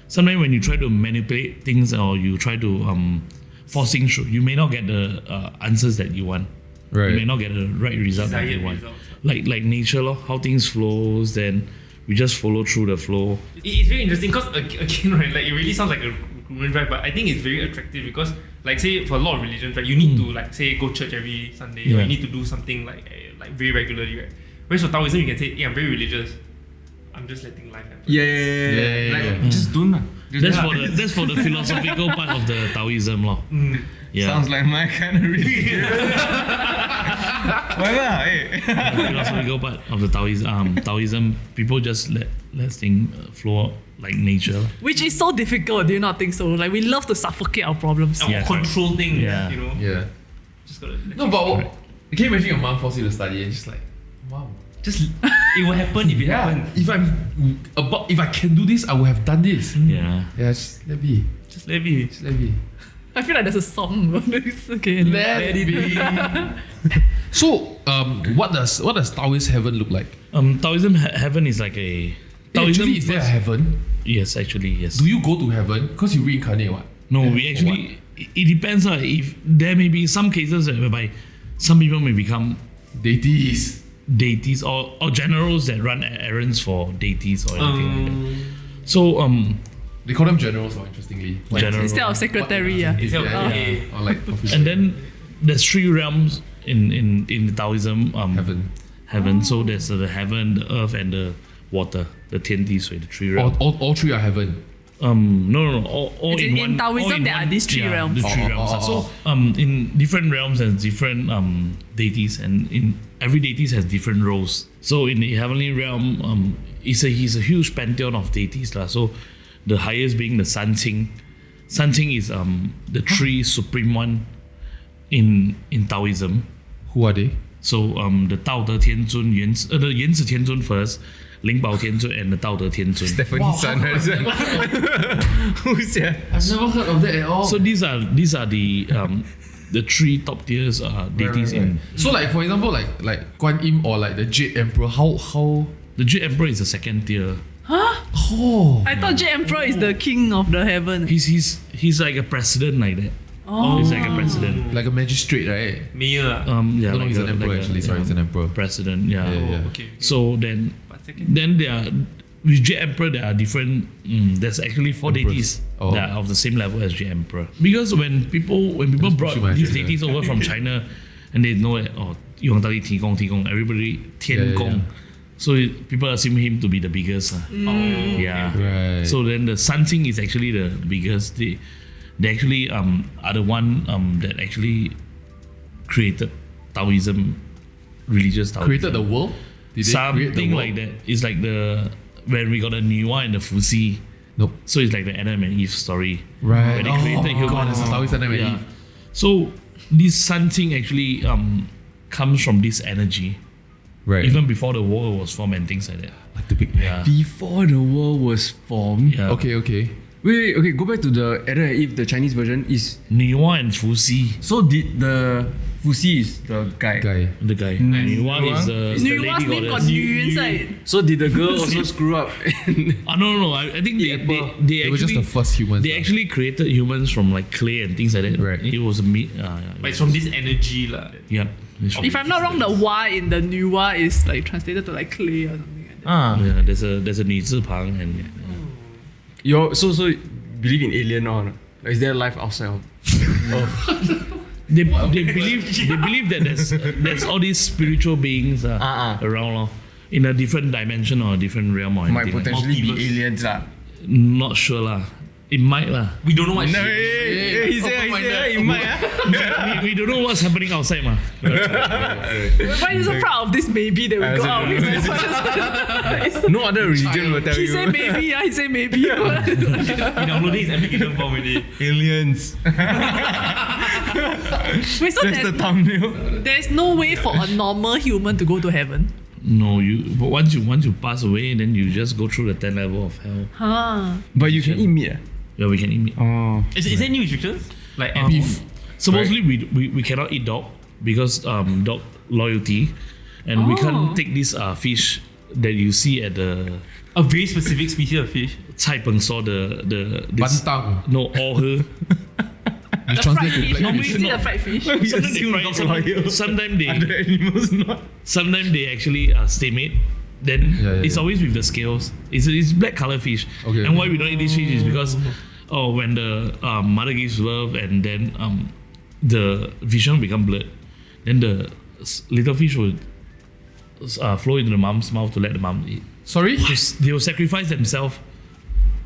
Sometimes when you try to manipulate things or you try to force things through, you may not get the answers that you want. Right. You may not get the right result that you Desired want. results. Like nature, how things flows, then we just follow through the flow. It's very interesting because again, right, like it really sounds like a recruitment drive, but I think it's very attractive because, like, say for a lot of religions, right, you need to like say go church every Sunday, or Yeah. you need to do something like very regularly, right? Whereas for Taoism, you can say, I'm very religious. I'm just letting life happen. Yeah. Like, just don't lah. Just That's for the philosophical part of the Taoism, law. Yeah. Sounds like my kind of religion. Whatever, hey. The philosophical part of the Taoism, people just let things flow like nature. Which is so difficult, do you not think so? Like we love to suffocate our problems. Or Yeah, control things, Yeah. you know. Yeah. Just gotta let No, it- but can you imagine your mom force you to study and just like, wow. just it will happen if it happens. If I can do this, I would have done this. Yeah. Yeah, just let be. Just let it. Just let be. I feel like there's a song about this. Okay. Let it be. So, what does Taoist heaven look like? Taoism heaven is like a. Taoism Actually, is there a heaven? Yes, actually, yes. Do you go to heaven? Because you reincarnate, what? No, Yeah, we for actually. It depends. If there may be some cases whereby some people may become Deities. deities or generals that run errands for deities or anything like that. So They call them generals, interestingly. Like, General. Instead of secretary, yeah. Instead of- yeah. Or like official. and then there's three realms in Taoism. Heaven. So there's the heaven, the earth, and the water. The Tiandi Sui, the three realms. All three are heaven. No. All As in in one. Taoism, all in there are one- these three realms. The three realms. So in different realms there's different deities, and in every deities has different roles. So in the heavenly realm, he's a huge pantheon of deities lah. So the highest being the San Qing. San Qing is the three supreme one in Taoism. Who are they? So the Tao De Tian Zun, the Yan Zi Tian Zun first, Ling Bao Tian Zun, and the Tao De Tian Zun. Stephanie's son, right? Who's here? I've never heard of that at all. So these are the three top tiers deities in. So like for example like Guan Yin or like the Jade Emperor, how The Jade Emperor is the second tier. Oh. I thought Jade Emperor is the king of the heaven. He's like a president like that. He's like a president. Like a magistrate, right? Mayor. Yeah, No, like he's an emperor like actually. Sorry, he's an emperor. president. Yeah. Yeah. Okay. So then there are with Jade Emperor there are different. There's actually 4 Emperors. deities Oh. that are of the same level as Jade Emperor. Because when people brought push my these agenda. deities over from China, and they know that Yong Dali Ti Gong, everybody Tian Yeah. Gong. So people assume him to be the biggest. Yeah. Right. So then the Sun Qing is actually the biggest. They actually are the one that actually created Taoism, religious Taoism. created the world? Did they create the Something world? like that. It's like when we got the Niwa and the Fuxi. Nope. So it's like the Adam and Eve story. Right. When they created humans. God, it's Taoist Adam and Yeah. Eve. So this Sun Qing actually comes from this energy. Right. Even before the world was formed and things like that. like the Big Bang. Yeah. Before the world was formed. Yeah. Okay. Wait, okay, go back to the Adam and Eve, the Chinese version is. Niwa and Fuxi. So did the Fuxi is the guy. The guy. Niwa is the Nuwa's lady name got goddess. Yu inside. So did the girl also screw up? No. I think they They were just actually the first humans. they actually created humans from like clay and things like that. Right. It was a meat. But it's from this energy lah. Yeah. If I'm not wrong, the Wa in the Nuwa is like translated to like clay or something like that. Yeah, there's a 女字旁 and So believe in alien or not? Like, is there life outside of? they believe that there's all these spiritual beings around lor, in a different dimension or a different realm or Might anything. potentially be Multiverse. aliens lah. Not sure lah. It might lah. We don't know what. He said, it might. we don't know what's happening outside ma. Why are you so proud of this maybe that we got out with? No other religion will tell He you. said maybe, he said maybe. He downloaded his application form already. Aliens. Wait, so That's the thumbnail. there's no way for a normal human to go to heaven? No, but once you pass away, then you just go through the 10 level of hell. Huh. But you can eat meat. Yeah, we can eat meat. Oh. Is there any restrictions? Like Beef. Supposedly we cannot eat dog because dog loyalty, and we can't take this fish that you see at the a very specific species of fish. Cai Peng saw this Bantang. no all her. You translate to black Normally fish. Is it a fried fish? Sometimes they fry it, sometimes Other animals not. sometimes they actually steam it. Then Yeah, it's yeah. always with the scales. It's black color fish. Okay. And why we don't eat this fish is because when the mother gives birth and then the vision will become blurred, then the little fish will flow into the mom's mouth to let the mom eat. Sorry? They will sacrifice themselves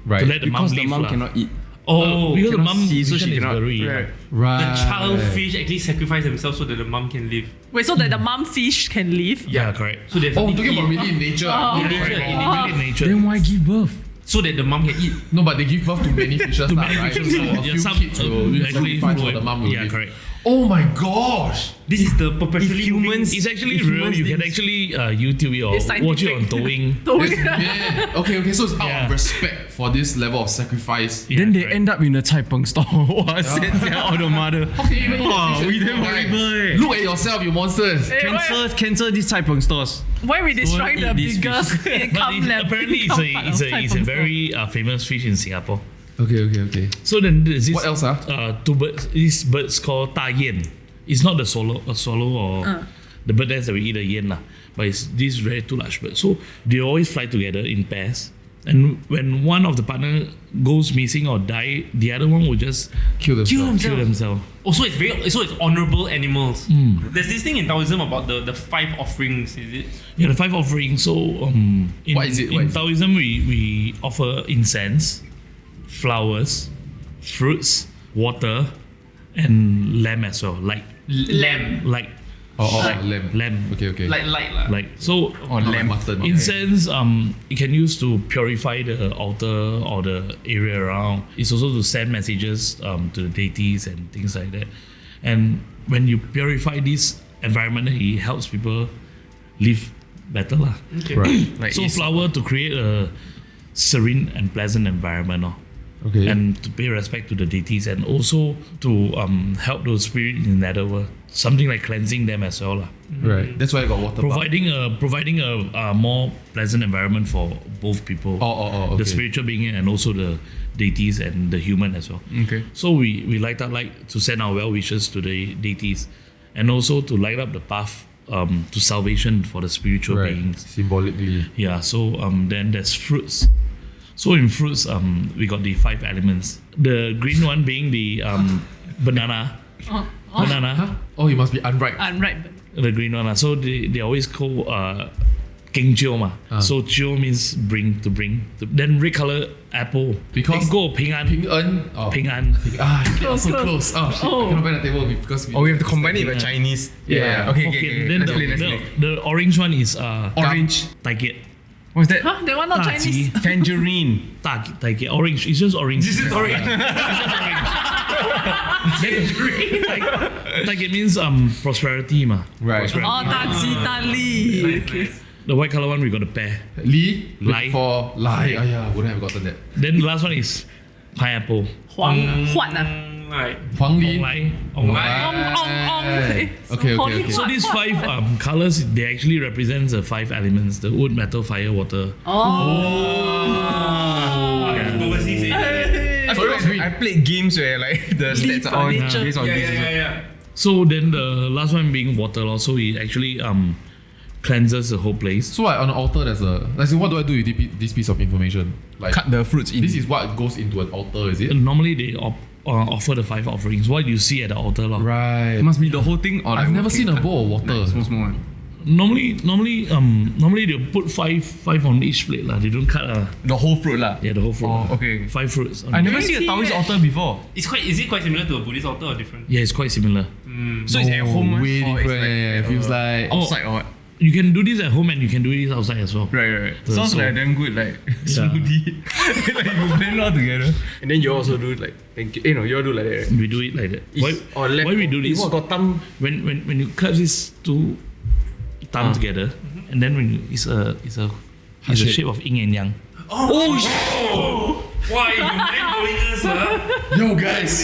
Right. to let the mom Because the live. mom lah. cannot eat. Because the cannot mom see, so vision she is cannot- blurry. Right. Right. The child fish actually sacrifice themselves so that the mom can live. Wait, so that the mom fish can live? Yeah, correct. So they have Oh, something talking to about eat. really in nature. In nature, Correct. in nature. Really in nature. Then why give birth? So that the mom can eat. No, but they give birth to many fishes, lah, many right? fishes, So a yeah, few some kids will actually sacrifice flow for the in. mom will Yeah, live. correct. Oh my gosh! This is the perpetually humans- It's actually If real. humans You can did- actually YouTube it or It's watch it on scientific. Douyin. Yeah. Okay, so it's out Yeah. of respect for this level of sacrifice. Yeah, Then they correct. end up in a Cai Peng store. Wow, send out the mother. How can you even eat Wow, that we fish damn anymore, right? horrible, eh. Look at yourself, you monsters. Hey, Cancel these Cai Peng stores. why are we destroying eat the this biggest But income level? apparently it's a very famous fish in Singapore. Okay. So then there's this What else, two birds. These birds called Ta Yen. It's not the swallow or the bird that we eat the yen lah. But it's these very two large birds. So they always fly together in pairs. And when one of the partner goes missing or die, the other one will just Kill themselves. kill themselves. Also, it's honorable animals. There's this thing in Taoism about the 5 offerings. Is it? Yeah, the 5 offerings. So in, What is it? What in is it? Taoism, we offer incense, flowers, fruits, water, and lamb as well. Lamb. Like Lamb. lamb. Okay. Like light lah. Like so. Or Not like lamb. mutton. Incense, it can use to purify the altar or the area around. It's also to send messages to the deities and things like that. And when you purify this environment, it helps people live better lah. Okay. Right. Like So it's- flower to create a serene and pleasant environment. Okay. And to pay respect to the deities, and also to help those spirits in the netherworld. Something like cleansing them as well, lah. Right. That's why I got water. Providing a more pleasant environment for both people. Okay. The spiritual being and also the deities and the human as well. Okay. So we light up light to send our well wishes to the deities, and also to light up the path to salvation for the spiritual Right. beings. Symbolically. Yeah. So then there's fruits. So in fruits, we got the 5 elements. The green one being the banana. Banana. Oh, you must be unripe. Right. The green one. So they always call King Jiu ma. So Jiu means bring. Then red color apple. Because- Go Ping An. Ping En. Oh. Ping An. So close. Oh, shit. Oh. Cannot bend the table because we. Oh, we have to combine it with Chinese. Yeah. Okay. Then Let's play. the orange one is Orange. Taiget. What's that? Huh? That one not Chinese. Tangerine. Taiget. Orange. It's just orange. This is orange. Taiget means prosperity ma. Right. Prosperity. Oh, Tali. Okay. The white color one we got a pear. Li. Lai. For Lai. Wouldn't have gotten that. Then the last one is pineapple. Huan ah. Right. Huang Li. Ong Lai. Okay. So these 5 colors, they actually represent the 5 elements: the wood, metal, fire, water. Overseas. I feel like I played games where like the stats are all based on this. Yeah. So then the last one being water, so it actually cleanses the whole place. So on the altar, there's a. Like, so what do I do with this piece of information? Like, Cut the fruits in. this is what goes into an altar, is it? Normally they offer the 5 offerings. What you see at the altar, lah. Right. It must be the whole thing. Or I've like, never seen a bowl of water. Like, small one. Normally they put five on each plate, lah. They don't cut The whole fruit lah. the whole fruit. Oh, lah. okay. 5 fruits. I never see a Taoist altar before. Is it quite similar to a Buddhist altar or different? Yeah, it's quite similar. So it's at home. Way or different. it's like, It feels like. outside or what? You can do this at home and you can do this outside as well. Right. So- Sounds so- like damn good, like smoothie. Like you blend all together. And then you also do like thank you. You all do like that. Right? We do it like that. Why we do this? What got thumb? When you cut these 2 thumb together, and then when you, it's a shape of yin and yang. Why you mind blowing us, huh? Yo, guys.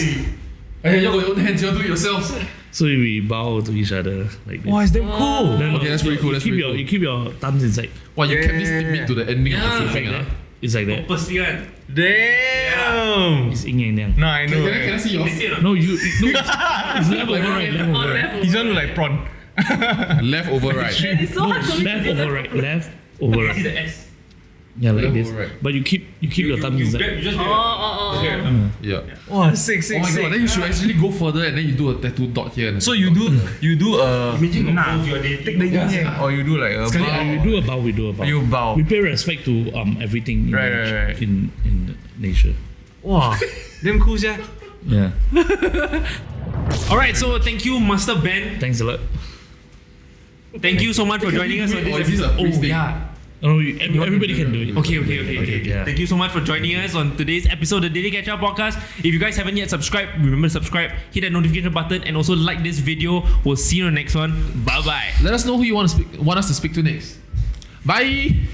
Hey, you got your own hands. You do it yourselves. So we bow to each other like this. Wow, it's damn cool. Then Okay, that's pretty cool. That's pretty cool. You keep your thumbs inside. Wow, you kept this meat to the ending of the Yeah. food thing, huh? It's like that. Purposely, right? Damn. It's yin and yang. No, I know. Can I see yours? No, it's left over right. Left over right. He's one look like prawn. Left over right. It's so hard to Left over right. Left over See right. the S. Yeah, like Left this. over right. But you keep your thumbs You inside. just Yeah. Wow, sick. Oh my god, then you should actually go further and then you do a tattoo dot here. And So you do a Imagine you are dating. or you do like a We bow. do a bow. We do a bow. You bow. We pay respect to everything in, Right. in nature. Wow, damn cool, yeah. Yeah. Alright, so thank you, Master Ben. Thanks a lot. Thank you so much for joining us on Or this is this a episode. priest thing? Yeah. No, everybody can do it. Okay. Yeah. Thank you so much for joining us on today's episode of the Daily Ketchup podcast. If you guys haven't yet subscribed, remember to subscribe, hit that notification button, and also like this video. We'll see you in the next one. Bye bye. Let us know who you want us to speak to next. Bye.